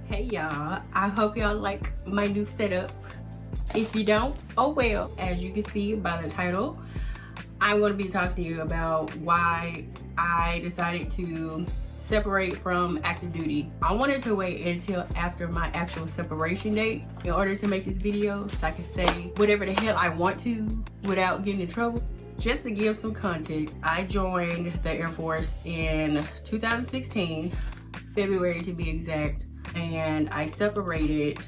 Hey y'all, I hope y'all like my new setup. If you don't, oh well. As you can see by the title, I'm going to be talking to you about why I decided to separate from active duty. I wanted to wait until after my actual separation date in order to make this video so I can say whatever the hell I want to without getting in trouble. Just to give some context, I joined the Air Force in 2016, February to be exact, and I separated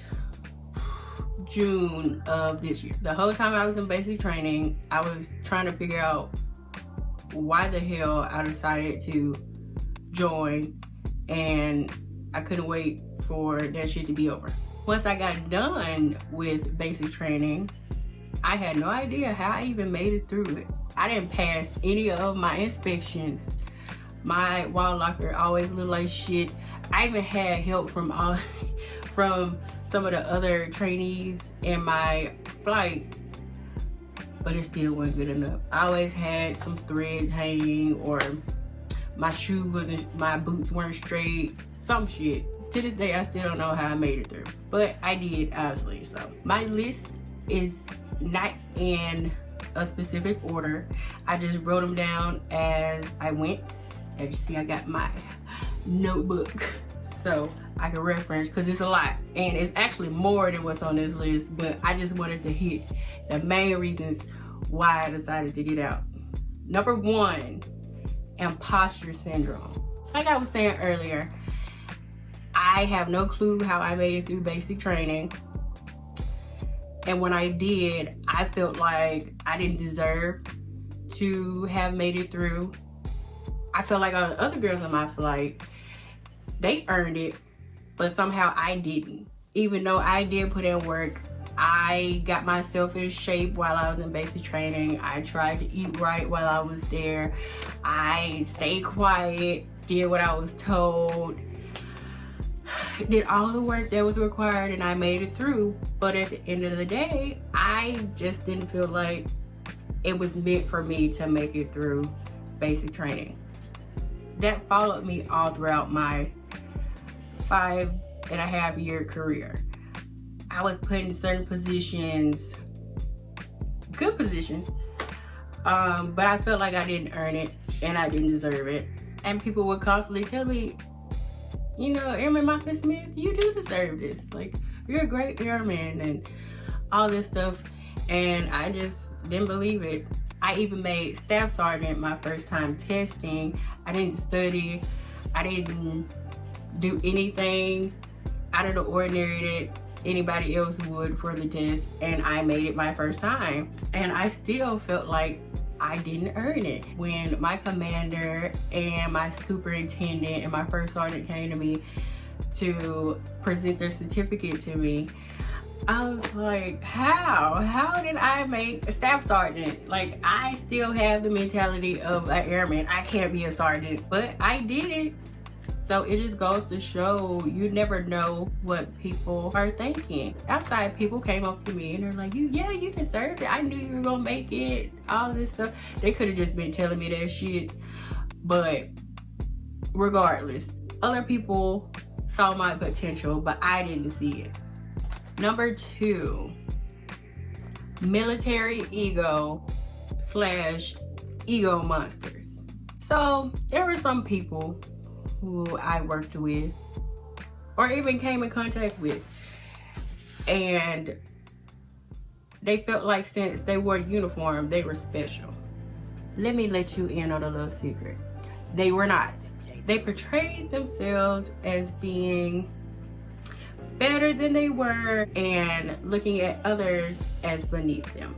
June of this year. The whole time I was in basic training, I was trying to figure out why the hell I decided to join, and I couldn't wait for that shit to be over. Once I got done with basic training, I had no idea how I even made it through it. I didn't pass any of my inspections. My wall locker always looked like shit. I even had help from some of the other trainees in my flight, but it still wasn't good enough. I always had some threads hanging, or my boots weren't straight, some shit. To this day, I still don't know how I made it through, but I did, obviously. So my list is not in a specific order. I just wrote them down as I went. As you see, I got my notebook so I can reference, because it's a lot and it's actually more than what's on this list, but I just wanted to hit the main reasons why I decided to get out. Number one, imposter syndrome. Like I was saying earlier, I have no clue how I made it through basic training, and when I did, I felt like I didn't deserve to have made it through. I felt like all the other girls on my flight, they earned it, but somehow I didn't. Even though I did put in work, I got myself in shape while I was in basic training. I tried to eat right while I was there. I stayed quiet, did what I was told, did all the work that was required, and I made it through. But at the end of the day, I just didn't feel like it was meant for me to make it through basic training. That followed me all throughout my 5.5-year career. I was put in certain positions, good positions, but I felt like I didn't earn it and I didn't deserve it. And people would constantly tell me, you know, Airman Martha Smith, you do deserve this. Like, you're a great airman and all this stuff. And I just didn't believe it. I even made staff sergeant my first time testing. I didn't study. I didn't do anything out of the ordinary that anybody else would for the test, and I made it my first time. And I still felt like I didn't earn it. When my commander and my superintendent and my first sergeant came to me to present their certificate to me, I was like, how did I make a staff sergeant? Like, I still have the mentality of an airman. I can't be a sergeant, but I did it. So it just goes to show, you never know what people are thinking. Outside people came up to me and they're like, you deserved it. I knew you were gonna make it, all this stuff. They could have just been telling me that shit. But regardless, other people saw my potential, but I didn't see it. Number two, military ego / ego monsters. So there were some people who I worked with or even came in contact with, and they felt like since they wore uniform, they were special. Let me let you in on a little secret. They were not. They portrayed themselves as being better than they were and looking at others as beneath them.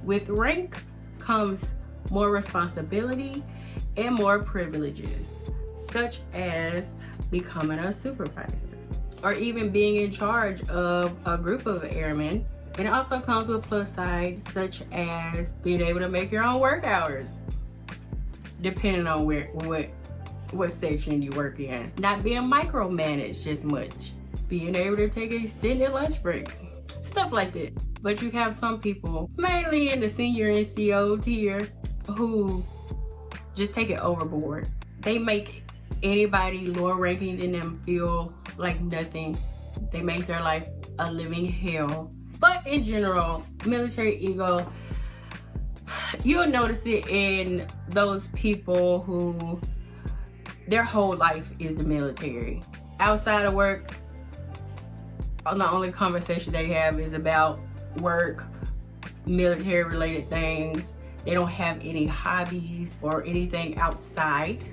With rank comes more responsibility and more privileges, such as becoming a supervisor or even being in charge of a group of airmen. And it also comes with plus sides, such as being able to make your own work hours, depending on what section you work in. Not being micromanaged as much. Being able to take extended lunch breaks. Stuff like that. But you have some people, mainly in the senior NCO tier, who just take it overboard. They make anybody lower ranking than them feel like nothing. They make their life a living hell. But in general, military ego, you'll notice it in those people who their whole life is the military. Outside of work, the only conversation they have is about work, military related things. They don't have any hobbies or anything outside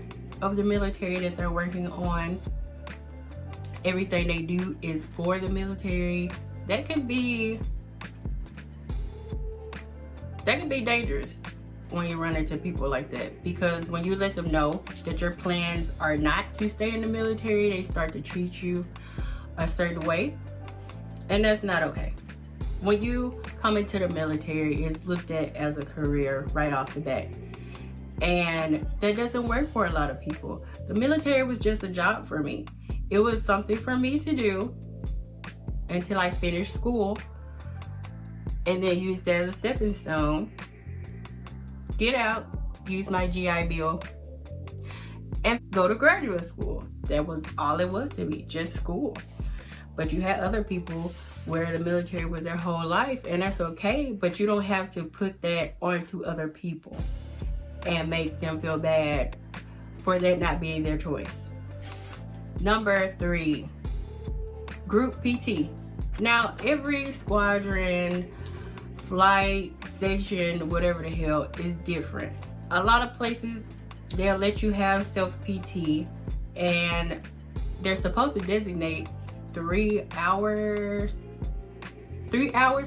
of the military that they're working on. Everything they do is for the military. That can be dangerous when you run into people like that, because when you let them know that your plans are not to stay in the military, they start to treat you a certain way, and that's not okay. When you come into the military, it's looked at as a career right off the bat, and that doesn't work for a lot of people. The military was just a job for me. It was something for me to do until I finished school, and then use that as a stepping stone, get out, use my GI Bill, and go to graduate school. That was all it was to me, just school. But you had other people where the military was their whole life, and that's okay, but you don't have to put that onto other people and make them feel bad for that not being their choice. Number 3, group PT. Now, every squadron, flight, section, whatever the hell, is different. A lot of places, they'll let you have self-PT, and they're supposed to designate 3 hours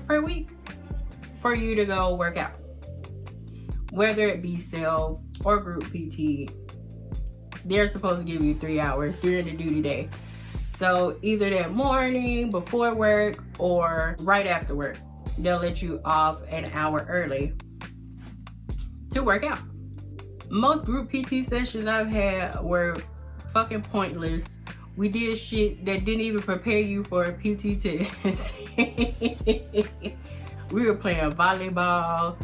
per week for you to go work out. Whether it be self or group PT, they're supposed to give you 3 hours during the duty day. So either that morning, before work, or right after work, they'll let you off an hour early to work out. Most group PT sessions I've had were fucking pointless. We did shit that didn't even prepare you for a PT test. We were playing volleyball,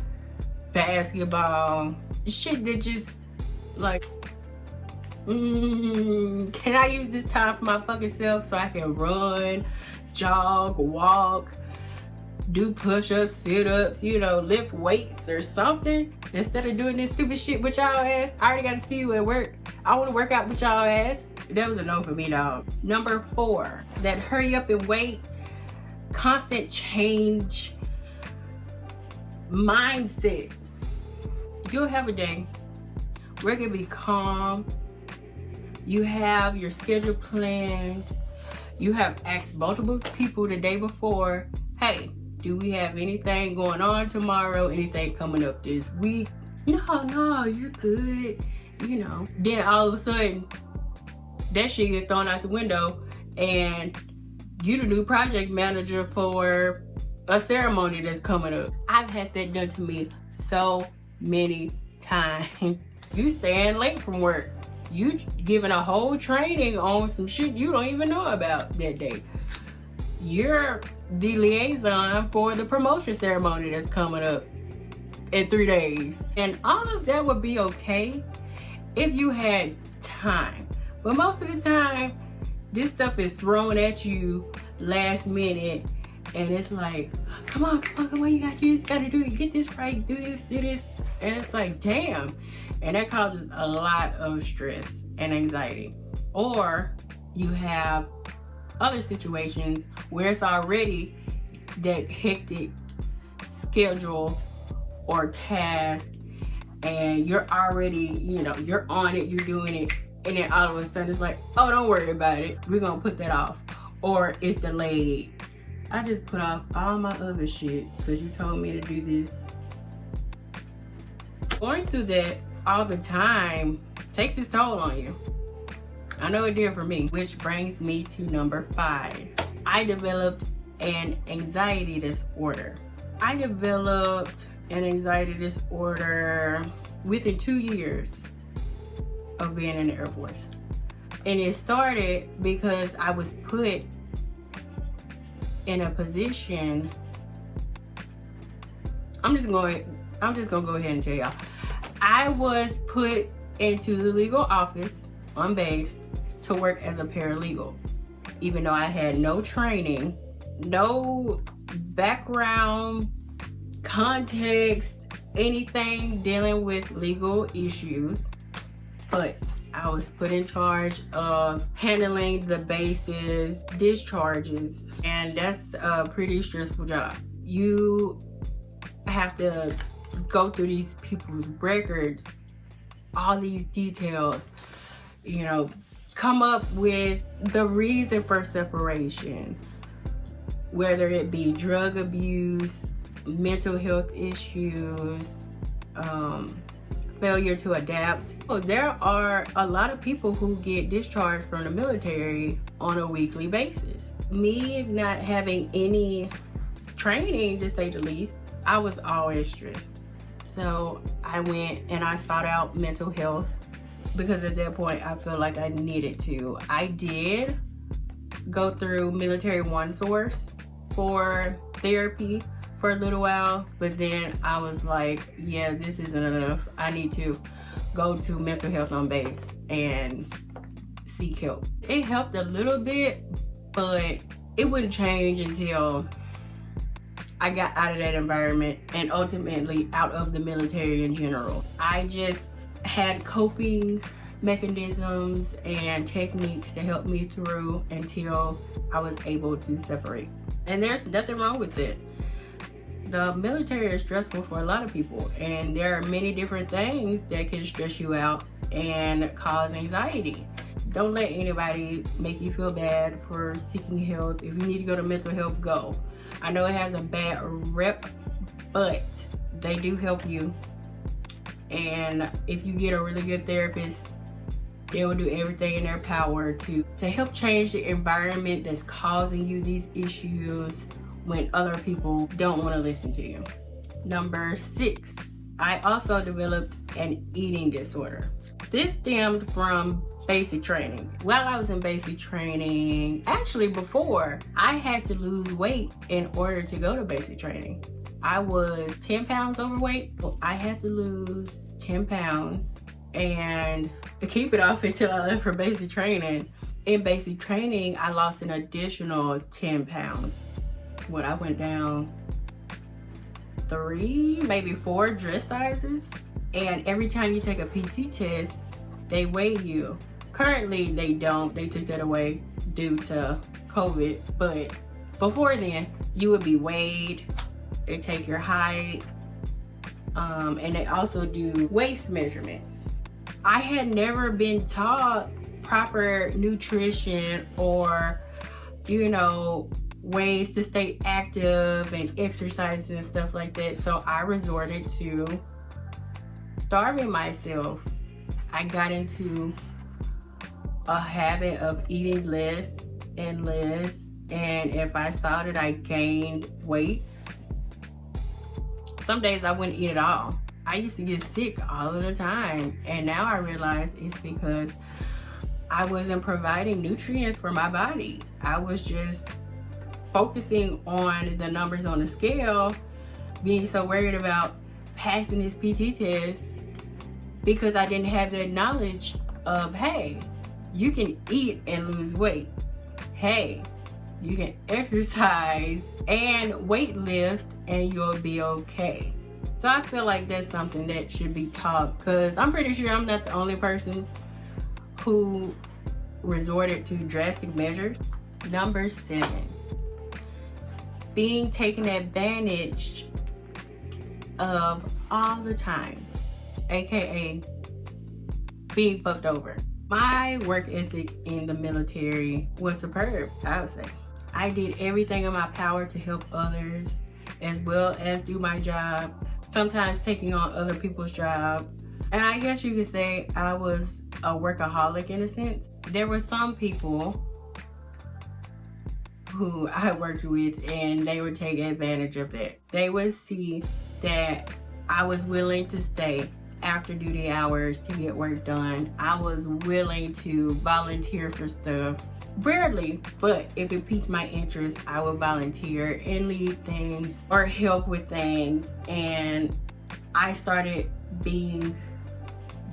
basketball, shit that just like, can I use this time for my fucking self so I can run, jog, walk, do push-ups, sit-ups, you know, lift weights or something, instead of doing this stupid shit with y'all ass? I already got to see you at work. I want to work out with y'all ass. That was a no for me, dog. Number 4, that hurry up and wait, constant change mindset. You'll have a day where it can be calm. You have your schedule planned. You have asked multiple people the day before, hey, do we have anything going on tomorrow? Anything coming up this week? No, you're good. You know, then all of a sudden, that shit gets thrown out the window, and you the new project manager for a ceremony that's coming up. I've had that done to me so many times. You staying late from work. You giving a whole training on some shit you don't even know about that day. You're the liaison for the promotion ceremony that's coming up in 3 days. And all of that would be okay if you had time. But most of the time, this stuff is thrown at you last minute, and it's like, come on, you gotta do this, you gotta do it, get this right, do this. And it's like, damn. And that causes a lot of stress and anxiety. Or you have other situations where it's already that hectic schedule or task, and you're already, you know, you're on it, you're doing it, and then all of a sudden it's like, oh, don't worry about it, we're gonna put that off, or it's delayed. I just put off all my other shit because you told me to do this. Going through that all the time takes its toll on you. I know it did for me, which brings me to number 5. I developed an anxiety disorder. I developed an anxiety disorder within 2 years of being in the Air Force. And it started because I was put in a position. I'm just gonna go ahead and tell y'all. I was put into the legal office on base to work as a paralegal. Even though I had no training, no background, context, anything dealing with legal issues, but I was put in charge of handling the base's discharges, and that's a pretty stressful job. You have to go through these people's records, all these details, you know, come up with the reason for separation, whether it be drug abuse, mental health issues, failure to adapt. There are a lot of people who get discharged from the military on a weekly basis. Me not having any training, to say the least, I was always stressed. So I went and I sought out mental health because at that point I feel like I needed to. I did go through Military One Source for therapy for a little while, but then I was like, yeah, this isn't enough. I need to go to mental health on base and seek help. It helped a little bit, but it wouldn't change until I got out of that environment and ultimately out of the military in general. I just had coping mechanisms and techniques to help me through until I was able to separate. And there's nothing wrong with it. The military is stressful for a lot of people, and there are many different things that can stress you out and cause anxiety. Don't let anybody make you feel bad for seeking help. If you need to go to mental health, go. I know it has a bad rep, but they do help you. And if you get a really good therapist, they will do everything in their power to help change the environment that's causing you these issues when other people don't want to listen to you. Number 6, I also developed an eating disorder. This stemmed from basic training. While I was in basic training, actually before, I had to lose weight in order to go to basic training. I was 10 pounds overweight. Well, I had to lose 10 pounds and keep it off until I left for basic training. In basic training, I lost an additional 10 pounds. When I went down 3, maybe 4 dress sizes. And every time you take a PT test, they weigh you. Currently, they don't. They took that away due to COVID. But before then, you would be weighed. They take your height. And they also do waist measurements. I had never been taught proper nutrition or, you know, ways to stay active and exercise and stuff like that. So I resorted to starving myself. I got into a habit of eating less and less. And if I saw that I gained weight, some days I wouldn't eat at all. I used to get sick all of the time. And now I realize it's because I wasn't providing nutrients for my body. I was just focusing on the numbers on the scale, being so worried about passing this PT test because I didn't have that knowledge of, hey, you can eat and lose weight. Hey, you can exercise and weight lift and you'll be okay. So I feel like that's something that should be taught, because I'm pretty sure I'm not the only person who resorted to drastic measures. Number 7. Being taken advantage of all the time, aka being fucked over. My work ethic in the military was superb, I would say. I did everything in my power to help others as well as do my job, sometimes taking on other people's job. And I guess you could say I was a workaholic in a sense. There were some people who I worked with and they would take advantage of it. They would see that I was willing to stay after duty hours to get work done. I was willing to volunteer for stuff. Rarely, but if it piqued my interest, I would volunteer and lead things or help with things. And I started being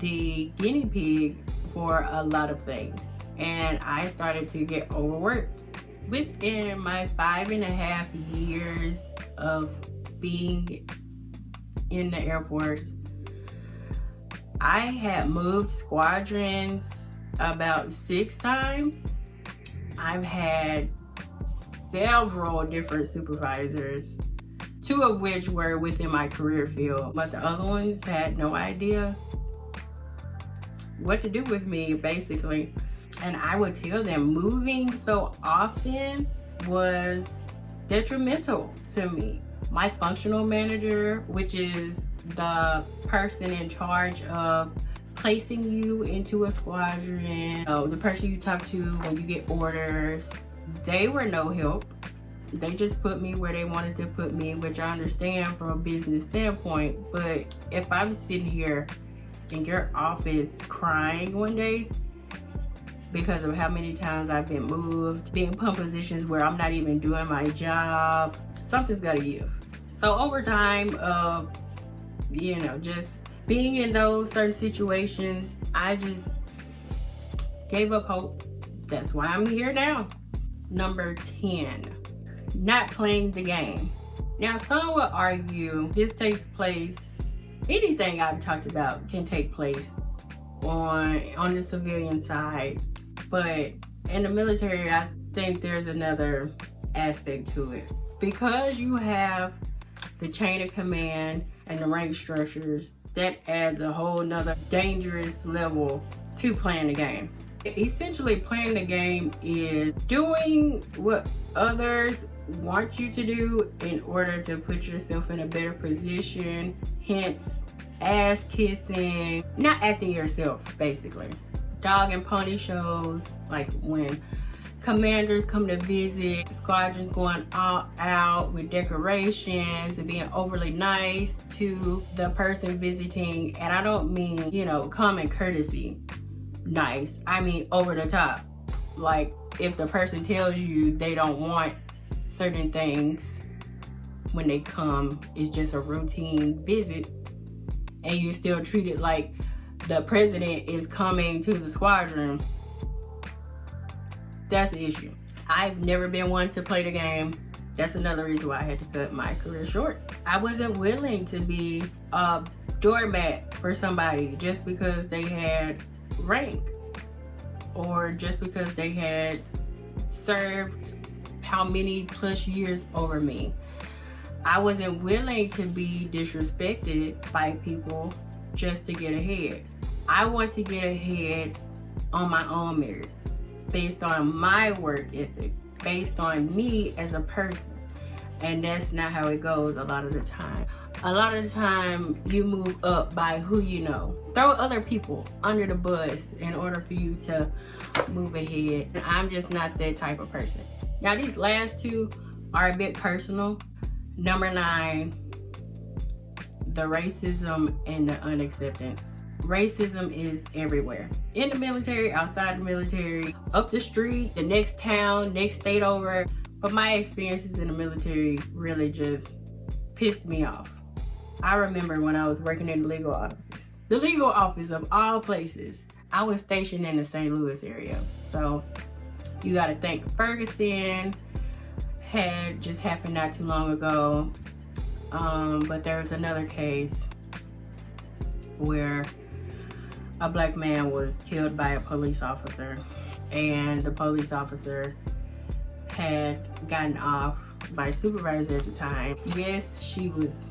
the guinea pig for a lot of things, and I started to get overworked. Within my 5.5 years of being in the Air Force, I had moved squadrons about 6 times. I've had several different supervisors, 2 of which were within my career field, but the other ones had no idea what to do with me, basically. And I would tell them moving so often was detrimental to me. My functional manager, which is the person in charge of placing you into a squadron, the person you talk to when you get orders, they were no help. They just put me where they wanted to put me, which I understand from a business standpoint. But if I'm sitting here in your office crying one day because of how many times I've been moved, being put in positions where I'm not even doing my job, something's gotta give. So over time of, just being in those certain situations, I just gave up hope. That's why I'm here now. Number 10, not playing the game. Now, some would argue this takes place, anything I've talked about can take place on the civilian side, but in the military, I think there's another aspect to it. Because you have the chain of command and the rank structures, that adds a whole nother dangerous level to playing the game. Essentially, playing the game is doing what others want you to do in order to put yourself in a better position, hence ass kissing, not acting yourself, basically. Dog and pony shows, like when commanders come to visit, squadrons going all out with decorations and being overly nice to the person visiting. And I don't mean, common courtesy nice. I mean over the top. Like if the person tells you they don't want certain things when they come, it's just a routine visit, and you still treat it like the president is coming to the squadron, that's an issue. I've never been one to play the game. That's another reason why I had to cut my career short. I wasn't willing to be a doormat for somebody just because they had rank or just because they had served how many plus years over me. I wasn't willing to be disrespected by people just to get ahead. I want to get ahead on my own merit, based on my work ethic, based on me as a person. And that's not how it goes a lot of the time. A lot of the time, you move up by who you know. Throw other people under the bus in order for you to move ahead. I'm just not that type of person. Now, these last 2 are a bit personal. Number 9, the racism and the unacceptance. Racism is everywhere. In the military, outside the military, up the street, the next town, next state over. But my experiences in the military really just pissed me off. I remember when I was working in the legal office. The legal office of all places. I was stationed in the St. Louis area. So you gotta think Ferguson had just happened not too long ago. But there was another case where a black man was killed by a police officer, and the police officer had gotten off by a supervisor at the time. Yes, she was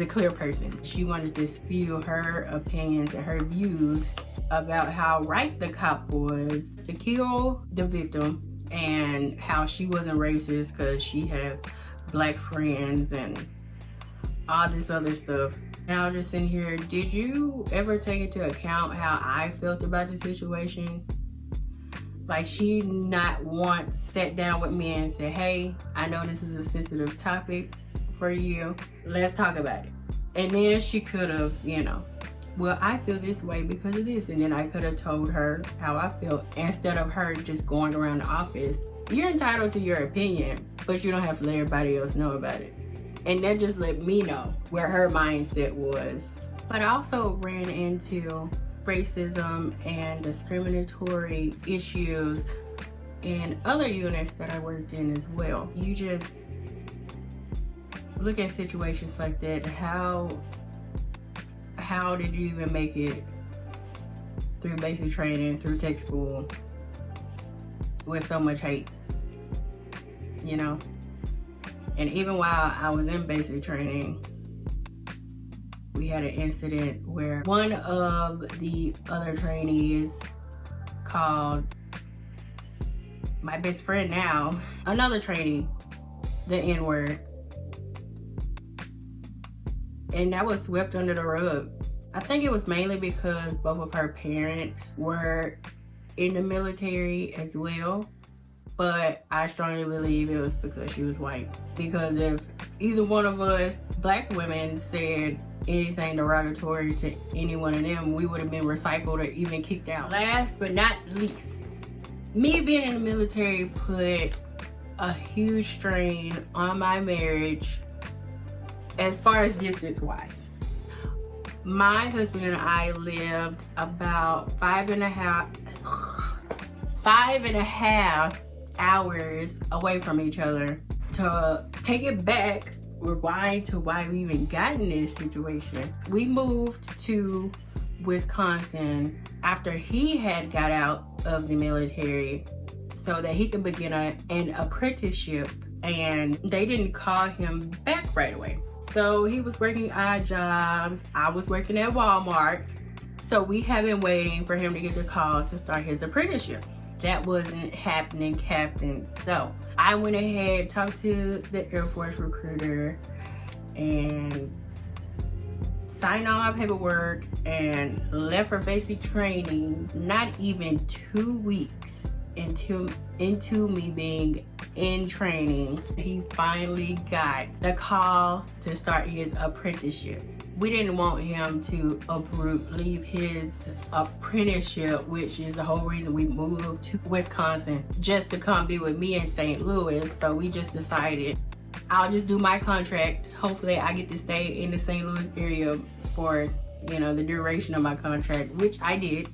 a clear person. She wanted to spew her opinions and her views about how right the cop was to kill the victim and how she wasn't racist because she has black friends and all this other stuff. And I was just sitting here, did you ever take into account how I felt about the situation? Like, she not once sat down with me and said, hey, I know this is a sensitive topic for you. Let's talk about it. And then she could have, well, I feel this way because of this. And then I could have told her how I felt instead of her just going around the office. You're entitled to your opinion, but you don't have to let everybody else know about it. And that just let me know where her mindset was. But I also ran into racism and discriminatory issues in other units that I worked in as well. You just look at situations like that. How did you even make it through basic training, through tech school, with so much hate, you know? And even while I was in basic training, we had an incident where one of the other trainees called my best friend now, another trainee, the N-word. And that was swept under the rug. I think it was mainly because both of her parents were in the military as well. But I strongly believe it was because she was white. Because if either one of us black women said anything derogatory to any one of them, we would have been recycled or even kicked out. Last but not least, me being in the military put a huge strain on my marriage as far as distance wise. My husband and I lived about 5.5 hours away from each other. To take it back, rewind to why we even got in this situation. We moved to Wisconsin after he had got out of the military so that he could begin an apprenticeship, and they didn't call him back right away. So he was working odd jobs. I was working at Walmart. So we have been waiting for him to get the call to start his apprenticeship. That wasn't happening, Captain. So I went ahead, talked to the Air Force recruiter, and signed all my paperwork and left for basic training not even 2 weeks into me being in training. He finally got the call to start his apprenticeship. We didn't want him to leave his apprenticeship, which is the whole reason we moved to Wisconsin, just to come be with me in St. Louis. So we just decided, I'll just do my contract. Hopefully I get to stay in the St. Louis area for, you know, the duration of my contract, which I did,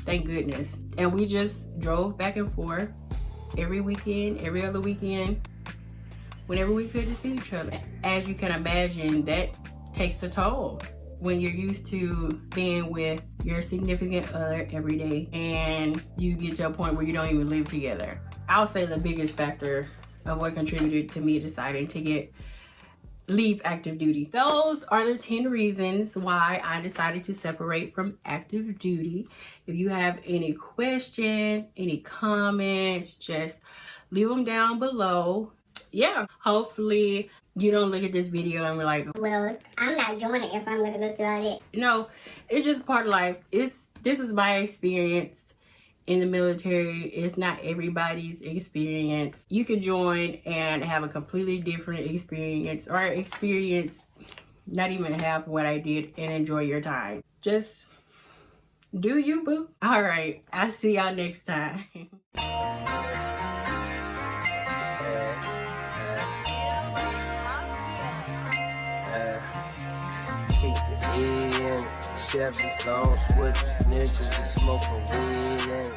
thank goodness. And we just drove back and forth every weekend, every other weekend, whenever we could, to see each other. As you can imagine, that takes a toll when you're used to being with your significant other every day and you get to a point where you don't even live together. I'll say the biggest factor of what contributed to me deciding to leave active duty. Those are the 10 reasons why I decided to separate from active duty. If you have any questions, any comments, just leave them down below. Yeah, hopefully you don't look at this video and be like, well, I'm not joining if I'm gonna go through all that. No, it's just part of life. This is my experience in the military. It's not everybody's experience. You can join and have a completely different experience, or experience not even half what I did, and enjoy your time. Just do you, boo. All right, I'll see y'all next time. Chevy, long switches, niggas, smoking weed,